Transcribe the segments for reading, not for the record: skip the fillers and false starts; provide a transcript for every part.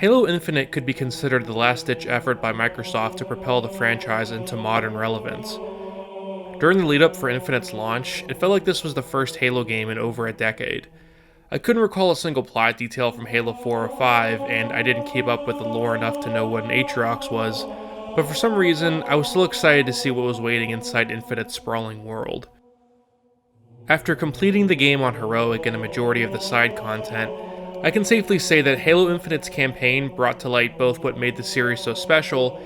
Halo Infinite could be considered the last-ditch effort by Microsoft to propel the franchise into modern relevance. During the lead up for Infinite's launch, it felt like this was the first Halo game in over a decade. I couldn't recall a single plot detail from Halo 4 or 5, and I didn't keep up with the lore enough to know what an Aatrox was, but for some reason, I was still excited to see what was waiting inside Infinite's sprawling world. After completing the game on Heroic and a majority of the side content, I can safely say that Halo Infinite's campaign brought to light both what made the series so special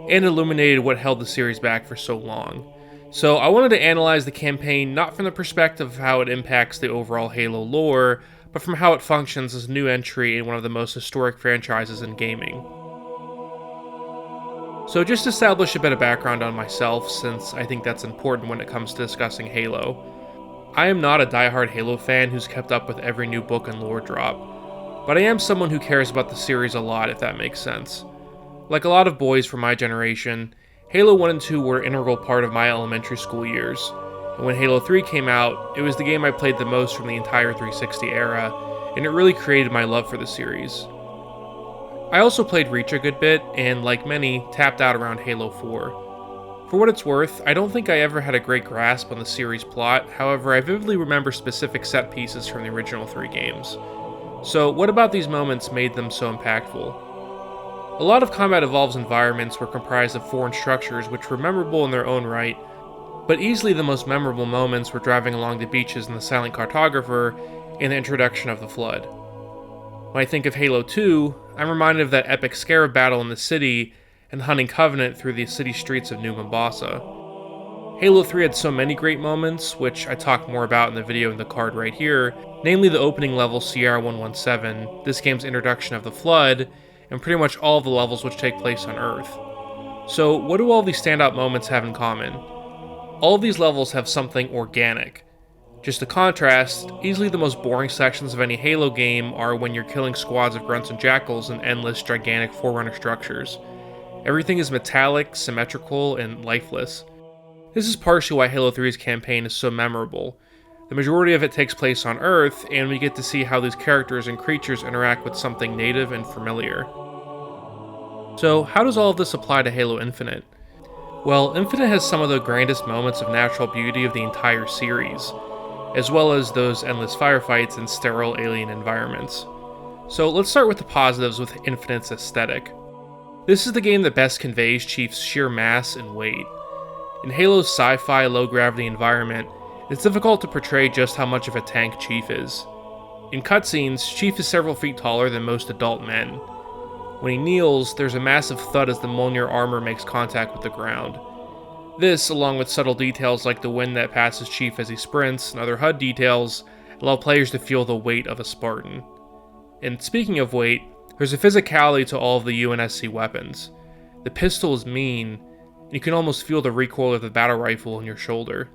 and illuminated what held the series back for so long. So I wanted to analyze the campaign not from the perspective of how it impacts the overall Halo lore, but from how it functions as a new entry in one of the most historic franchises in gaming. So just to establish a bit of background on myself, since I think that's important when it comes to discussing Halo. I am not a diehard Halo fan who's kept up with every new book and lore drop, but I am someone who cares about the series a lot, if that makes sense. Like a lot of boys from my generation, Halo 1 and 2 were an integral part of my elementary school years, and when Halo 3 came out, it was the game I played the most from the entire 360 era, and it really created my love for the series. I also played Reach a good bit, and like many, tapped out around Halo 4. For what it's worth, I don't think I ever had a great grasp on the series plot, however I vividly remember specific set pieces from the original 3 games. So what about these moments made them so impactful? A lot of Combat Evolved's environments were comprised of foreign structures which were memorable in their own right, but easily the most memorable moments were driving along the beaches in the Silent Cartographer and the introduction of the Flood. When I think of Halo 2, I'm reminded of that epic Scarab battle in the city and hunting Covenant through the city streets of New Mombasa. Halo 3 had so many great moments, which I talk more about in the video in the card right here, namely the opening level Sierra 117, this game's introduction of the Flood, and pretty much all of the levels which take place on Earth. So what do all these standout moments have in common? All of these levels have something organic. Just a contrast, easily the most boring sections of any Halo game are when you're killing squads of grunts and jackals in endless, gigantic Forerunner structures. Everything is metallic, symmetrical, and lifeless. This is partially why Halo 3's campaign is so memorable. The majority of it takes place on Earth, and we get to see how these characters and creatures interact with something native and familiar. So, how does all of this apply to Halo Infinite? Well, Infinite has some of the grandest moments of natural beauty of the entire series, as well as those endless firefights and sterile alien environments. So let's start with the positives with Infinite's aesthetic. This is the game that best conveys Chief's sheer mass and weight. In Halo's sci-fi low-gravity environment, it's difficult to portray just how much of a tank Chief is. In cutscenes, Chief is several feet taller than most adult men. When he kneels, there's a massive thud as the Mjolnir armor makes contact with the ground. This, along with subtle details like the wind that passes Chief as he sprints and other HUD details, allow players to feel the weight of a Spartan. And speaking of weight, there's a physicality to all of the UNSC weapons. The pistol is mean, and you can almost feel the recoil of the battle rifle on your shoulder.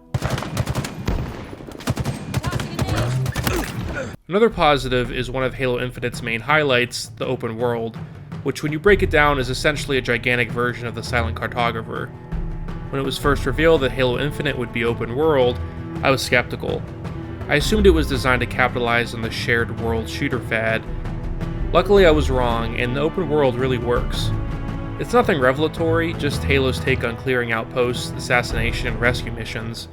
Another positive is one of Halo Infinite's main highlights, the open world, which when you break it down is essentially a gigantic version of the Silent Cartographer. When it was first revealed that Halo Infinite would be open world, I was skeptical. I assumed it was designed to capitalize on the shared world shooter fad. Luckily I was wrong, and the open world really works. It's nothing revelatory, just Halo's take on clearing outposts, assassination, and rescue missions.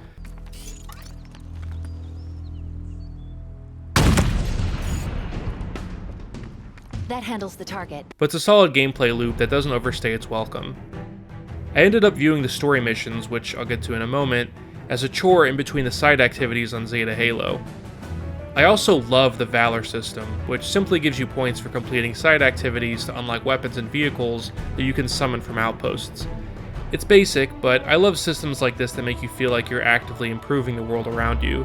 That handles the target. But it's a solid gameplay loop that doesn't overstay its welcome. I ended up viewing the story missions, which I'll get to in a moment, as a chore in between the side activities on Zeta Halo. I also love the Valor system, which simply gives you points for completing side activities to unlock weapons and vehicles that you can summon from outposts. It's basic, but I love systems like this that make you feel like you're actively improving the world around you.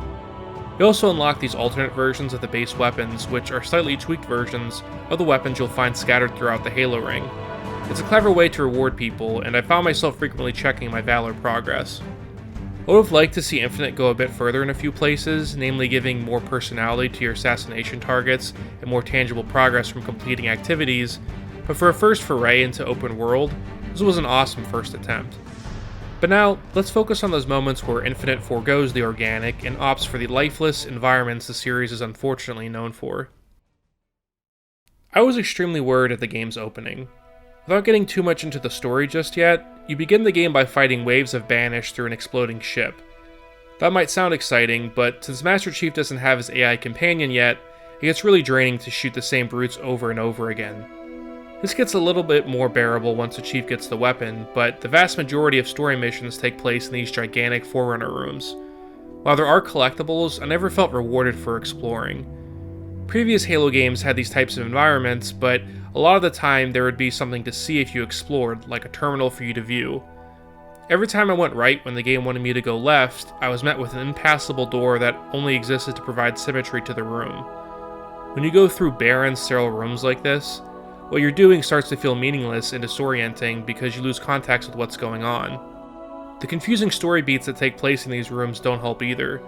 You also unlock these alternate versions of the base weapons, which are slightly tweaked versions of the weapons you'll find scattered throughout the Halo ring. It's a clever way to reward people, and I found myself frequently checking my Valor progress. I would have liked to see Infinite go a bit further in a few places, namely giving more personality to your assassination targets and more tangible progress from completing activities, but for a first foray into open world, this was an awesome first attempt. But now, let's focus on those moments where Infinite forgoes the organic and opts for the lifeless environments the series is unfortunately known for. I was extremely worried at the game's opening. Without getting too much into the story just yet, you begin the game by fighting waves of Banish through an exploding ship. That might sound exciting, but since Master Chief doesn't have his AI companion yet, it gets really draining to shoot the same brutes over and over again. This gets a little bit more bearable once the Chief gets the weapon, but the vast majority of story missions take place in these gigantic Forerunner rooms. While there are collectibles, I never felt rewarded for exploring. Previous Halo games had these types of environments, but a lot of the time there would be something to see if you explored, like a terminal for you to view. Every time I went right when the game wanted me to go left, I was met with an impassable door that only existed to provide symmetry to the room. When you go through barren, sterile rooms like this, what you're doing starts to feel meaningless and disorienting because you lose context with what's going on. The confusing story beats that take place in these rooms don't help either.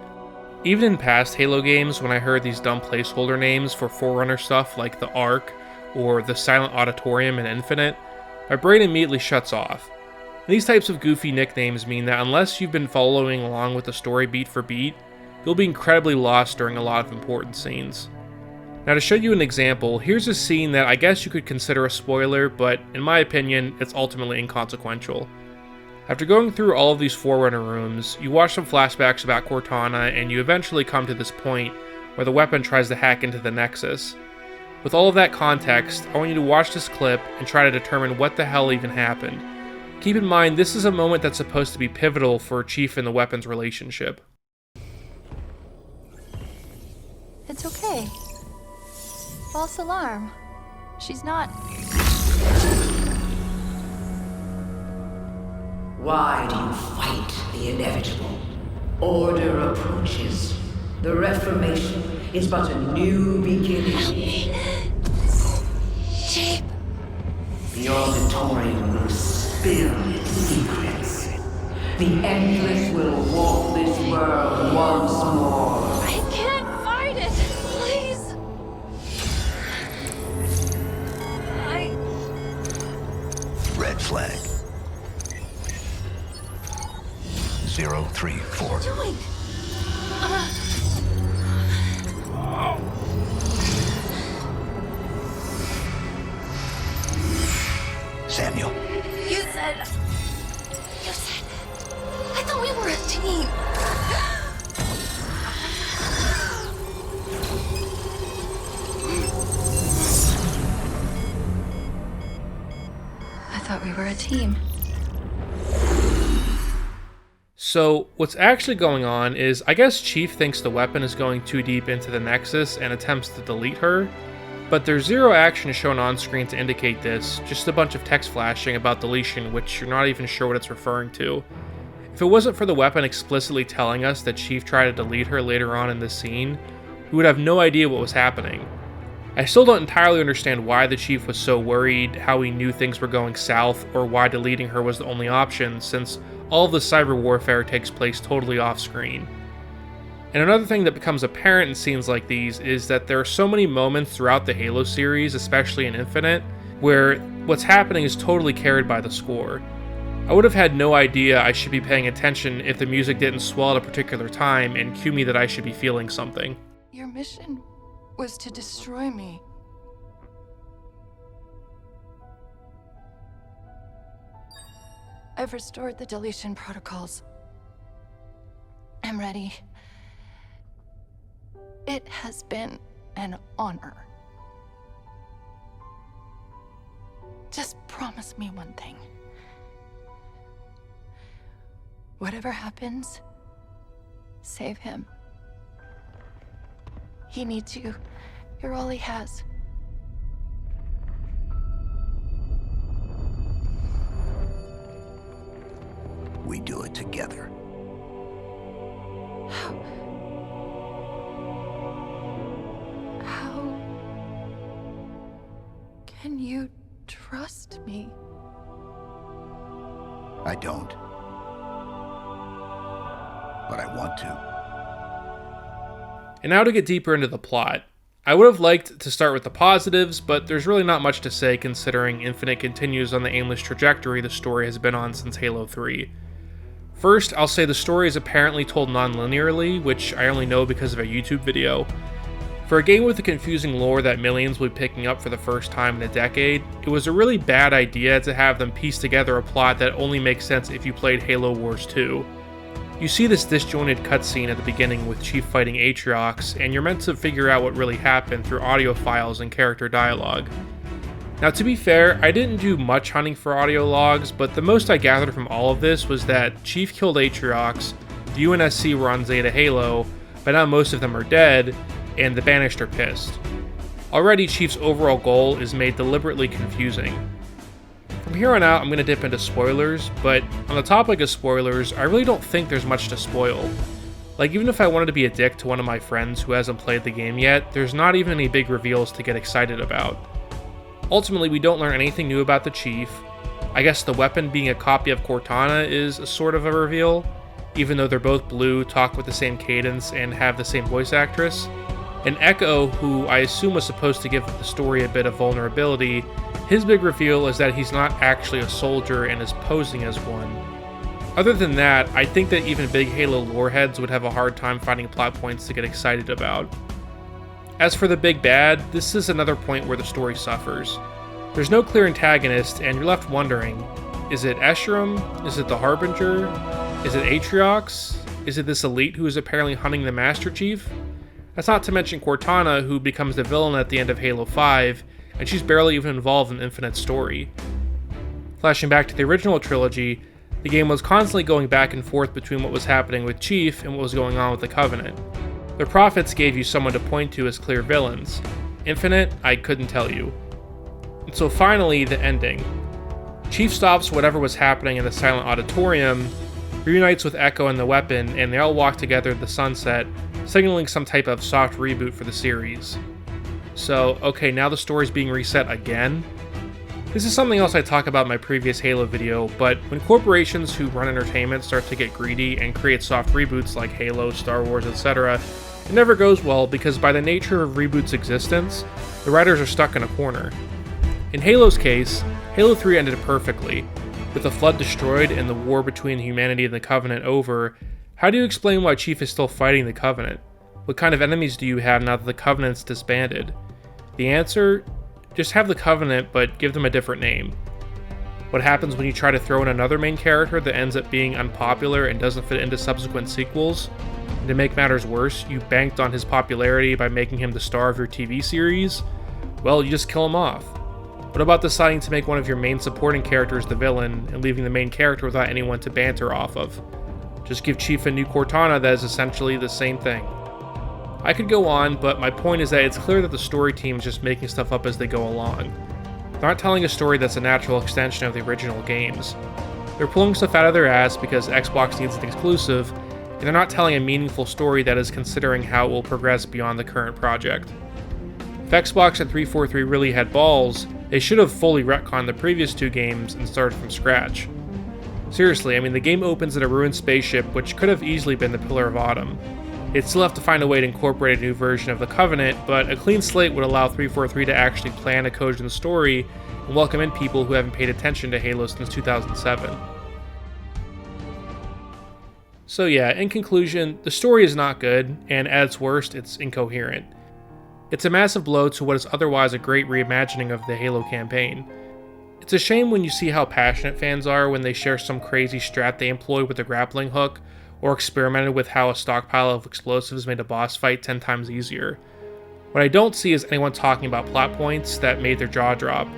Even in past Halo games, when I heard these dumb placeholder names for Forerunner stuff like the Ark or the Silent Auditorium in Infinite, my brain immediately shuts off. These types of goofy nicknames mean that unless you've been following along with the story beat for beat, you'll be incredibly lost during a lot of important scenes. Now to show you an example, here's a scene that I guess you could consider a spoiler, but in my opinion, it's ultimately inconsequential. After going through all of these Forerunner rooms, you watch some flashbacks about Cortana, and you eventually come to this point where the weapon tries to hack into the Nexus. With all of that context, I want you to watch this clip and try to determine what the hell even happened. Keep in mind, this is a moment that's supposed to be pivotal for Chief and the weapon's relationship. It's okay. False alarm. She's not... Why do you fight the inevitable? Order approaches. The Reformation is but a new beginning. Chief! The auditorium will spill its secrets. The Endless will walk this world once more. I can't fight it! Please! Red flag. 034. What are you doing? Samuel. You said... I thought we were a team. I thought we were a team. So, what's actually going on is, I guess Chief thinks the weapon is going too deep into the Nexus and attempts to delete her, but there's zero action shown on screen to indicate this, just a bunch of text flashing about deletion which you're not even sure what it's referring to. If it wasn't for the weapon explicitly telling us that Chief tried to delete her later on in this scene, we would have no idea what was happening. I still don't entirely understand why the Chief was so worried, how he knew things were going south, or why deleting her was the only option, since all of the cyber warfare takes place totally off screen. And another thing that becomes apparent in scenes like these is that there are so many moments throughout the Halo series, especially in Infinite, where what's happening is totally carried by the score. I would have had no idea I should be paying attention if the music didn't swell at a particular time and cue me that I should be feeling something. Your mission was to destroy me. I've restored the deletion protocols. I'm ready. It has been an honor. Just promise me one thing. Whatever happens, save him. He needs you. You're all he has. We do it together. How can you trust me? I don't. But I want to. And now to get deeper into the plot. I would have liked to start with the positives, but there's really not much to say considering Infinite continues on the aimless trajectory the story has been on since Halo 3. First, I'll say the story is apparently told non-linearly, which I only know because of a YouTube video. For a game with a confusing lore that millions will be picking up for the first time in a decade, it was a really bad idea to have them piece together a plot that only makes sense if you played Halo Wars 2. You see this disjointed cutscene at the beginning with Chief fighting Atriox, and you're meant to figure out what really happened through audio files and character dialogue. Now, to be fair, I didn't do much hunting for audio logs, but the most I gathered from all of this was that Chief killed Atriox, the UNSC were on Zeta Halo, but now most of them are dead, and the Banished are pissed. Already, Chief's overall goal is made deliberately confusing. From here on out, I'm going to dip into spoilers, but on the topic of spoilers, I really don't think there's much to spoil. Like, even if I wanted to be a dick to one of my friends who hasn't played the game yet, there's not even any big reveals to get excited about. Ultimately, we don't learn anything new about the Chief. I guess the weapon being a copy of Cortana is a sort of a reveal, even though they're both blue, talk with the same cadence, and have the same voice actress. And Echo, who I assume was supposed to give the story a bit of vulnerability, his big reveal is that he's not actually a soldier and is posing as one. Other than that, I think that even big Halo lore heads would have a hard time finding plot points to get excited about. As for the big bad, this is another point where the story suffers. There's no clear antagonist, and you're left wondering, is it Escharum? Is it the Harbinger? Is it Atriox? Is it this elite who is apparently hunting the Master Chief? That's not to mention Cortana, who becomes the villain at the end of Halo 5, and she's barely even involved in Infinite's story. Flashing back to the original trilogy, the game was constantly going back and forth between what was happening with Chief and what was going on with the Covenant. The Prophets gave you someone to point to as clear villains. Infinite, I couldn't tell you. And so finally, the ending. Chief stops whatever was happening in the Silent Auditorium, reunites with Echo and the weapon, and they all walk together to the sunset, signaling some type of soft reboot for the series. So, okay, now the story's being reset again? This is something else I talked about in my previous Halo video, but when corporations who run entertainment start to get greedy and create soft reboots like Halo, Star Wars, etc., it never goes well because by the nature of reboot's existence, the writers are stuck in a corner. In Halo's case, Halo 3 ended perfectly. With the Flood destroyed and the war between humanity and the Covenant over, how do you explain why Chief is still fighting the Covenant? What kind of enemies do you have now that the Covenant's disbanded? The answer? Just have the Covenant, but give them a different name. What happens when you try to throw in another main character that ends up being unpopular and doesn't fit into subsequent sequels? And to make matters worse, you banked on his popularity by making him the star of your TV series? Well, you just kill him off. What about deciding to make one of your main supporting characters the villain and leaving the main character without anyone to banter off of? Just give Chief a new Cortana that is essentially the same thing. I could go on, but my point is that it's clear that the story team is just making stuff up as they go along. They're not telling a story that's a natural extension of the original games. They're pulling stuff out of their ass because Xbox needs an exclusive, and they're not telling a meaningful story that is considering how it will progress beyond the current project. If Xbox and 343 really had balls, they should have fully retconned the previous two games and started from scratch. Seriously, I mean, the game opens at a ruined spaceship which could have easily been the Pillar of Autumn. They'd still have to find a way to incorporate a new version of the Covenant, but a clean slate would allow 343 to actually plan a cogent story and welcome in people who haven't paid attention to Halo since 2007. So yeah, in conclusion, the story is not good, and at its worst, it's incoherent. It's a massive blow to what is otherwise a great reimagining of the Halo campaign. It's a shame when you see how passionate fans are when they share some crazy strat they employed with a grappling hook, or experimented with how a stockpile of explosives made a boss fight 10 times easier. What I don't see is anyone talking about plot points that made their jaw drop.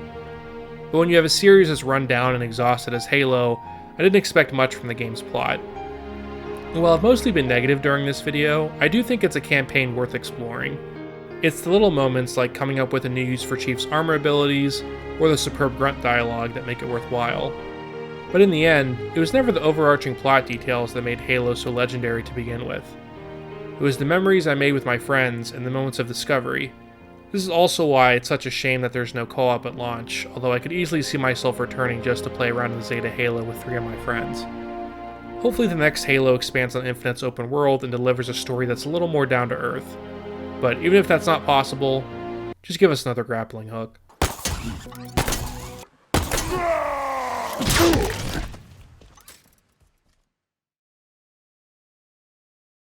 But when you have a series as run down and exhausted as Halo, I didn't expect much from the game's plot. And while I've mostly been negative during this video, I do think it's a campaign worth exploring. It's the little moments like coming up with a new use for Chief's armor abilities, or the superb grunt dialogue that make it worthwhile. But in the end, it was never the overarching plot details that made Halo so legendary to begin with. It was the memories I made with my friends and the moments of discovery. This is also why it's such a shame that there's no co-op at launch, although I could easily see myself returning just to play around in Zeta Halo with 3 of my friends. Hopefully the next Halo expands on Infinite's open world and delivers a story that's a little more down to earth. But even if that's not possible, just give us another grappling hook.